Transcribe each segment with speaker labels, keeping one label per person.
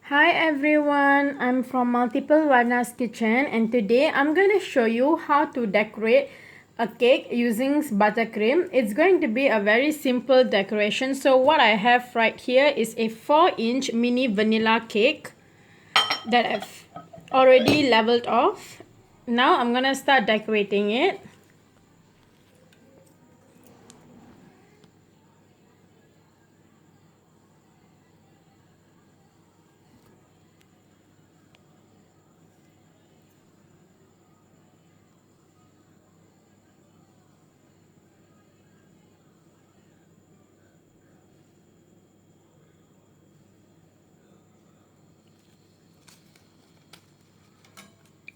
Speaker 1: Hi everyone, I'm from Multiplewarnas kitchen and today I'm going to show you how to decorate a cake using buttercream. It's going to be a very simple decoration. So what I have right here is a 4-inch mini vanilla cake that I've already leveled off. Now I'm going to start decorating it.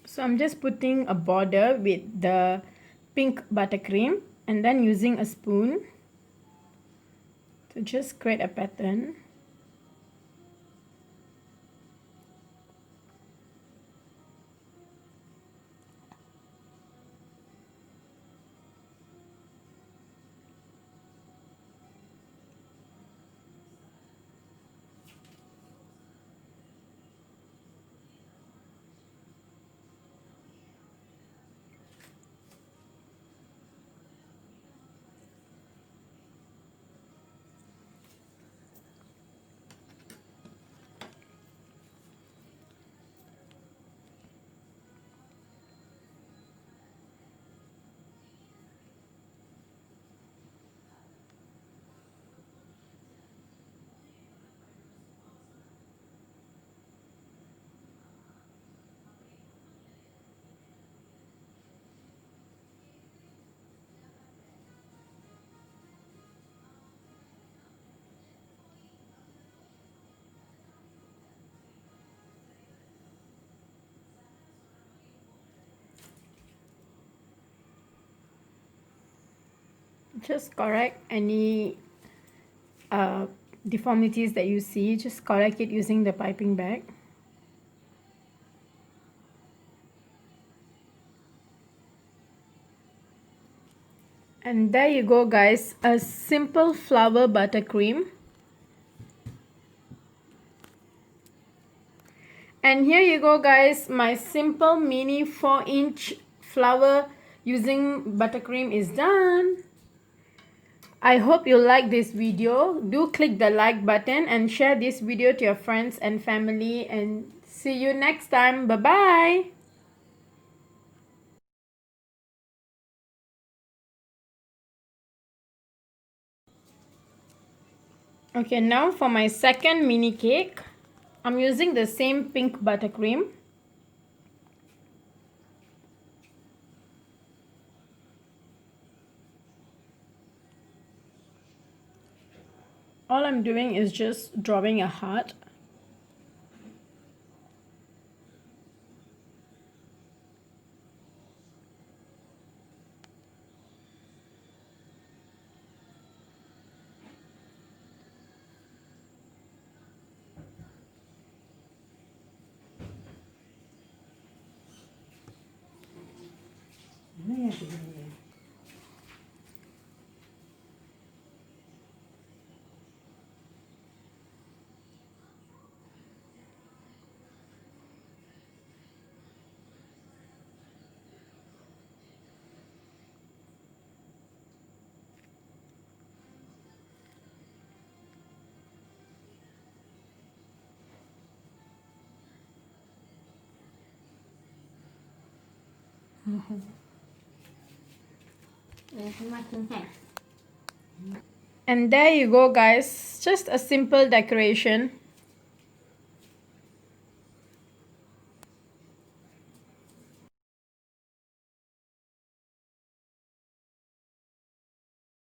Speaker 1: So I'm just putting a border with the pink buttercream and then using a spoon to just create a pattern. Just correct any deformities that you see. Just correct it using the piping bag. And there you go guys, a simple flower buttercream. And here you go guys, my simple mini 4-inch flower using buttercream is done. I hope you like this video. Do click the like button and share this video to your friends and family, and see you next time. Bye bye. Okay, now for my second mini cake, I'm using the same pink buttercream. All I'm doing is just drawing a heart. And there you go guys, just a simple decoration.